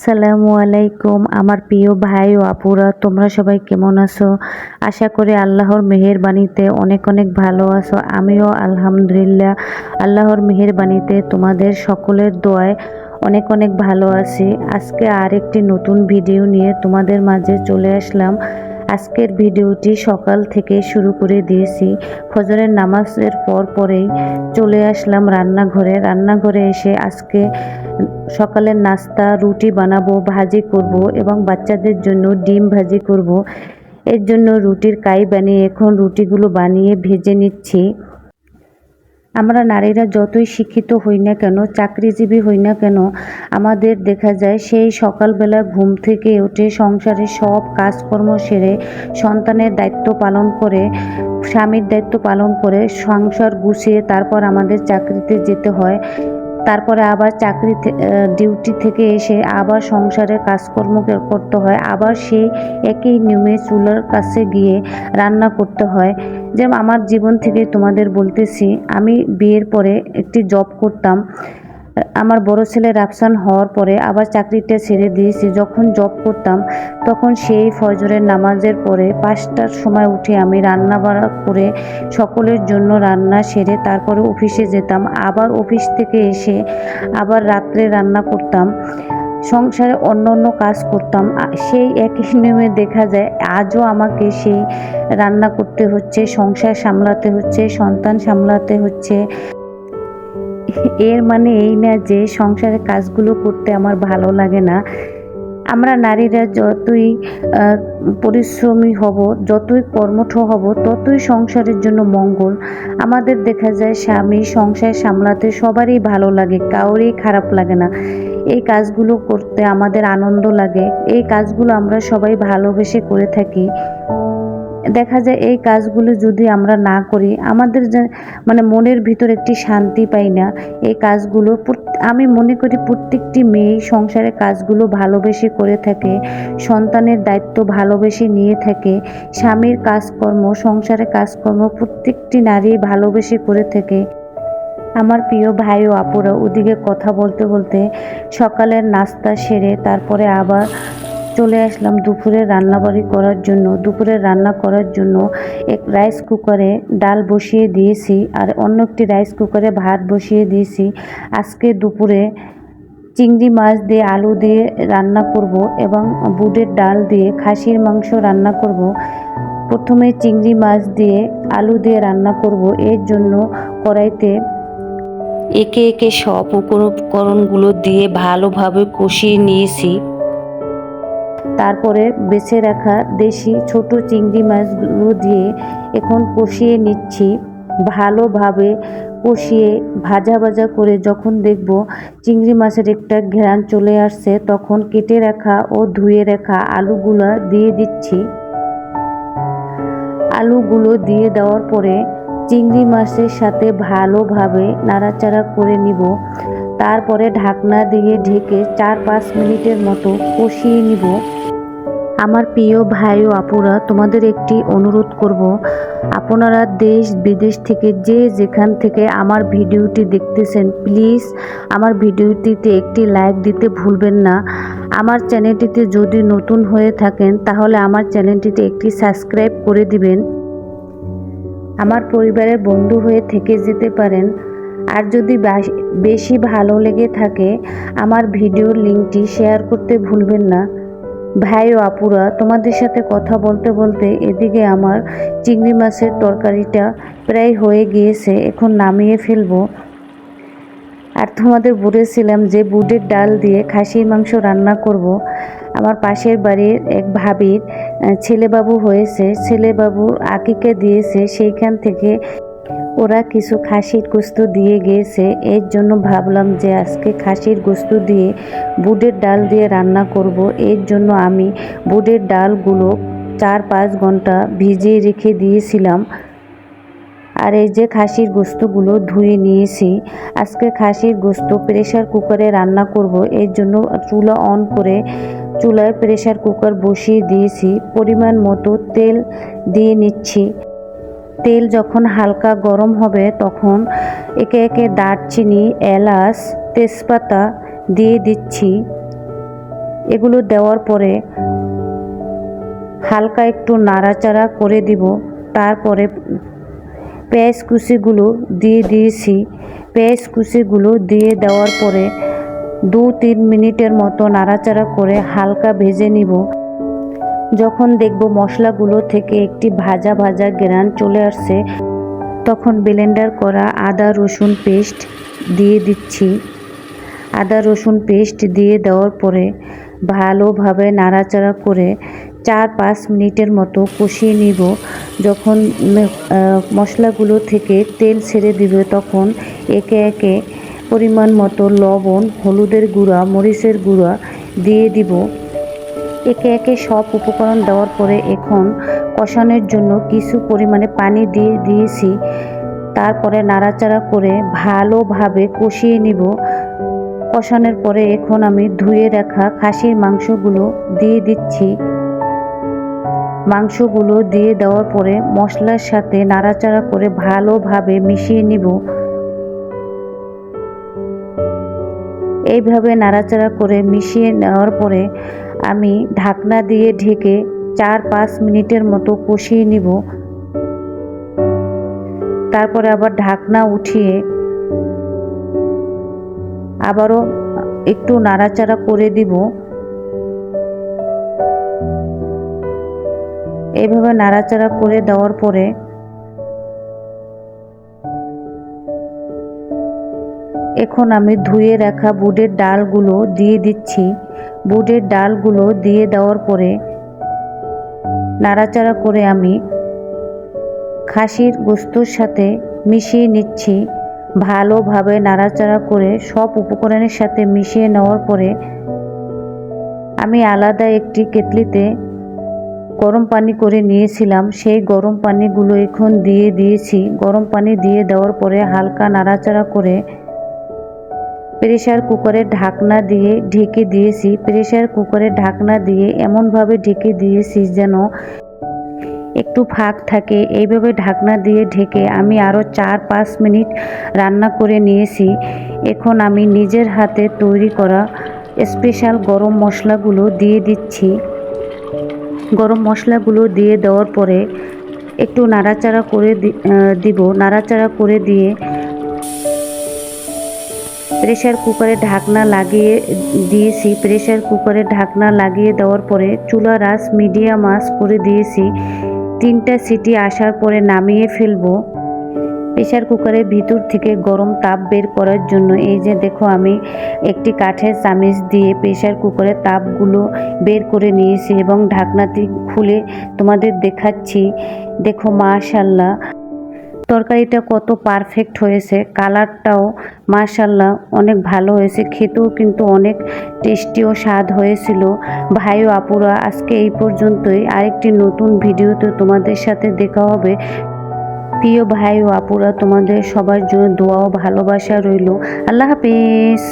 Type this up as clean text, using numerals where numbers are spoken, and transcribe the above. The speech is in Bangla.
আসসালামু আলাইকুম আমার প্রিয় ভাই ও আপুরা, তোমরা সবাই কেমন আছো? আশা করি আল্লাহর মেহেরবানিতে অনেক অনেক ভালো আছো। আমিও আলহামদুলিল্লাহ আল্লাহর মেহেরবানিতে তোমাদের সকলের দোয়ায় অনেক অনেক ভালো আছি। আজকে আরেকটি নতুন ভিডিও নিয়ে তোমাদের মাঝে চলে আসলাম। আজকের ভিডিওটি সকাল থেকে শুরু করে দিয়েছি। ফজরের নামাজের পরেই চলে আসলাম রান্নাঘরে এসে আজকে সকালের নাস্তা রুটি বানাবো, ভাজি করব এবং বাচ্চাদের জন্য ডিম ভাজি করব। এর জন্য রুটির কাই বানিয়ে এখন রুটিগুলো বানিয়ে ভেজে নিচ্ছি। আমরা নারীরা যতই শিক্ষিত হই না কেন, চাকরিজীবী হই না কেন, আমাদের দেখা যায় সেই সকালবেলা ঘুম থেকে উঠে সংসারের সব কাজকর্ম সেরে সন্তানের দায়িত্ব পালন করে, স্বামীর দায়িত্ব পালন করে সংসার গুছিয়ে তারপর আমাদের চাকরিতে যেতে হয়। তারপরে আবার ডিউটি থেকে এসে আবার সংসারের কাজকর্ম করতে হয়, আবার সেই একই নিয়মে চুলার কাছে গিয়ে রান্না করতে হয়। যেমন আমার জীবন থেকে তোমাদের বলতেছি, আমি বিয়ের পরে একটি জব করতাম। আমার বড় ছেলে রাফসান হওয়ার পরে আবার চাকরিটা ছেড়ে দিয়েছি। যখন জব করতাম তখন সেই ফজরের নামাজের পরে 5টার সময় উঠে আমি রান্না বাড়া করে সকলের জন্য রান্না সেরে তারপরে অফিসে যেতাম। আবার অফিস থেকে এসে আবার রাত্রে রান্না করতাম, সংসারে অন্য অন্য কাজ করতাম। সেই একই নিয়মে দেখা যায় আজও আমাকে সেই রান্না করতে হচ্ছে, সংসার সামলাতে হচ্ছে, সন্তান সামলাতে হচ্ছে। এর মানে এই না যে সংসারের কাজগুলো করতে আমার ভালো লাগে না। আমরা নারীরা যতই পরিশ্রমী হব, যতই কর্মঠ হব, ততই সংসারের জন্য মঙ্গল। আমাদের দেখা যায় স্বামী সংসার সামলাতে সবারই ভালো লাগে, কাউরই খারাপ লাগে না। এই কাজগুলো করতে আমাদের আনন্দ লাগে, এই কাজগুলো আমরা সবাই ভালোবেসে করে থাকি। দেখা যায় এই কাজগুলো যদি আমরা না করি আমাদের যে মনের ভিতর একটি শান্তি পাই না। এই কাজগুলো আমি মনে করি প্রত্যেকটি মেয়ে সংসারের কাজগুলো ভালোবেসে করে থাকে, সন্তানের দায়িত্ব ভালোবেসে নিয়ে থাকে, স্বামীর কাজকর্ম সংসারের কাজকর্ম প্রত্যেকটি নারী ভালোবেসে করে থাকে। আমার প্রিয় ভাই ও আপুরা ওদিকে কথা বলতে বলতে সকালের নাস্তা সেরে তারপরে আবার চলে আসলাম দুপুরে দুপুরে রান্না করার জন্য এক রাইস কুকারে ডাল বসিয়ে দিয়েছি আর অন্য একটি রাইস কুকারে ভাত বসিয়ে দিয়েছি। আজকে দুপুরে চিংড়ি মাছ দিয়ে আলু দিয়ে রান্না করব এবং বুটের ডাল দিয়ে খাসির মাংস রান্না করব। প্রথমে চিংড়ি মাছ দিয়ে আলু দিয়ে রান্না করব। এর জন্য কড়াইতে একে একে সব উপকরণগুলো দিয়ে ভালোভাবে কষিয়ে নিয়েছি। তারপরে বেছে রাখা দেশি ছোট চিংড়ি মাছগুলো দিয়ে এখন কষিয়ে নিচ্ছি। ভালোভাবে কষিয়ে ভাজা ভাজা করে যখন দেখব চিংড়ি মাছের একটা ঘ্রাণ চলে আসছে, তখন কেটে রাখা ও ধুয়ে রাখা আলুগুলো দিয়ে দিচ্ছি। আলুগুলো দিয়ে দেওয়ার পরে চিংড়ি মাছের সাথে ভালোভাবে নাড়াচাড়া করে নিব। তারপরে ঢাকনা দিয়ে ঢেকে 4-5 মিনিটের মতো কষিয়ে নিব। আমার প্রিয় ভাই ও আপুরা, তোমাদের একটি অনুরোধ করব, আপনারা দেশ বিদেশ থেকে যে যেখান থেকে আমার ভিডিওটি দেখতেছেন, প্লিজ আমার ভিডিওটিতে একটি লাইক দিতে ভুলবেন না। আমার চ্যানেলটিতে যদি নতুন হয়ে থাকেন তাহলে আমার চ্যানেলটিতে একটি সাবস্ক্রাইব করে দিবেন। আমার পরিবারের বন্ধু হয়ে থেকে যেতে পারেন। আর যদি বেশি ভালো লেগে থাকে আমার ভিডিওর লিঙ্কটি শেয়ার করতে ভুলবেন না। ভাই ও আপুরা, তোমাদের সাথে কথা বলতে বলতে এদিকে আমার চিংড়ি মাছের তরকারিটা প্রায় হয়ে গিয়েছে, এখন নামিয়ে ফেলবো। আর তোমাদের বলেছিলাম যে বুটের ডাল দিয়ে খাসির মাংস রান্না করব। আমার পাশের বাড়ির এক ভাবির ছেলেবাবু হয়েছে, ছেলেবাবুর আকিকা দিয়েছে, সেইখান থেকে ওরা কিছু খাসির গোস্ত দিয়ে গিয়েছে। এর জন্য ভাবলাম যে আজকে খাসির গোস্ত দিয়ে বুটের ডাল দিয়ে রান্না করব। এর জন্য আমি বুটের ডালগুলো 4-5 ঘন্টা ভিজিয়ে রেখে দিয়েছিলাম। আর এই যে খাসির গোস্তগুলো ধুয়ে নিয়েছি। আজকে খাসির গোস্ত প্রেসার কুকারে রান্না করব। এর জন্য চুলা অন করে চুলায় প্রেসার কুকার বসিয়ে দিয়েছি। পরিমাণ মতো তেল দিয়ে নিচ্ছি। তেল যখন হালকা গরম হবে তখন একে একে দারচিনি, এলাচ, তেজপাতা দিয়ে দিচ্ছি। এগুলো দেওয়ার পরে হালকা একটু নাড়াচাড়া করে দিব। তারপরে পেঁয়াজ কুচিগুলো দিয়ে দিয়েছি। পেঁয়াজ কুচিগুলো দিয়ে দেওয়ার পরে 2-3 মিনিটের মতো নাড়াচাড়া করে হালকা ভেজে নিব। যখন দেখব মশলাগুলো থেকে একটি ভাজা ভাজা ঘ্রাণ চলে আসছে, তখন ব্লেন্ডার করা আদা রসুন পেস্ট দিয়ে দিচ্ছি। আদা রসুন পেস্ট দিয়ে দেওয়ার পরে ভালোভাবে নাড়াচাড়া করে 4-5 মিনিটের মতো কষিয়ে নিব। যখন মশলাগুলো থেকে তেল ছেড়ে দিবে, তখন একে একে পরিমাণ মতো লবণ, হলুদের গুঁড়া, মরিচের গুঁড়া দিয়ে দিব। একে একে সব উপকরণ দেওয়ার পরে এখন কষানোর জন্য কিছু পরিমাণে পানি দিয়ে দিয়েছি। তারপরে নাড়াচাড়া করে ভালোভাবে কষিয়ে নিব। কষানোর পরে এখন আমি ধুয়ে রাখা খাসির মাংসগুলো দিয়ে দিচ্ছি। মাংসগুলো দিয়ে দেওয়ার পরে মশলার সাথে নাড়াচাড়া করে ভালোভাবে মিশিয়ে নিব। এইভাবে নাড়াচাড়া করে মিশিয়ে নেওয়ার পরে আমি ঢাকনা দিয়ে ঢেকে 4-5 মিনিটের মতো কষিয়ে নিব। তারপরে আবার ঢাকনা উঠিয়ে আবারও একটু নাড়াচাড়া করে দিব। এইভাবে নাড়াচাড়া করে দেওয়ার পরে এখন আমি ধুয়ে রাখা বুটের ডালগুলো দিয়ে দিচ্ছি। বুটের ডালগুলো দিয়ে দেওয়ার পরে নাড়াচাড়া করে আমি খাসির গোশতের সাথে মিশিয়ে নিচ্ছি। ভালোভাবে নাড়াচাড়া করে সব উপকরণের সাথে মিশিয়ে নেওয়ার পরে আমি আলাদা একটি কেটলিতে গরম পানি করে নিয়েছিলাম। সেই গরম পানিগুলো এখন দিয়ে দিয়েছি। গরম পানি দিয়ে দেওয়ার পরে হালকা নাড়াচাড়া করে প্রেসার কুকারের ঢাকনা দিয়ে ঢেকে দিয়েছি। প্রেসার কুকারের ঢাকনা দিয়ে এমনভাবে ঢেকে দিয়েছি যেন একটু ফাঁক থাকে। এইভাবে ঢাকনা দিয়ে ঢেকে আমি আরও 4-5 মিনিট রান্না করে নিয়েছি। এখন আমি নিজের হাতে তৈরি করা স্পেশাল গরম মশলাগুলো দিয়ে দিচ্ছি। গরম মশলাগুলো দিয়ে দেওয়ার পরে একটু নাড়াচাড়া করে দিব। নাড়াচাড়া করে দিয়ে প্রেসার কুকারে ঢাকনা লাগিয়ে দিয়েছি। প্রেসার কুকারে ঢাকনা লাগিয়ে দেওয়ার পরে চুলার আঁচ মিডিয়াম আঁচ করে দিয়েছি। 3টা সিটি আসার পরে নামিয়ে ফেলবো। প্রেসার কুকারের ভিতর থেকে গরম তাপ বের করার জন্য এই যে দেখো আমি একটি কাঠের চামিচ দিয়ে প্রেসার কুকারের তাপগুলো বের করে নিয়েছি এবং ঢাকনাটি খুলে তোমাদের দেখাচ্ছি। দেখো মাশাআল্লাহ তরকারিটা কত পারফেক্ট হয়েছে। কালারটাও মাশাআল্লাহ অনেক ভালো হয়েছে। খেতেও কিন্তু অনেক টেস্টি ও স্বাদ হয়েছিল। ভাই ও আপুরা, আজকে এই পর্যন্তই। আরেকটি নতুন ভিডিওতে তোমাদের সাথে দেখা হবে। প্রিয় ভাই ও আপুরা, তোমাদের সবার জন্য দোয়া ও ভালোবাসা রইল। আল্লাহ হাফেজ।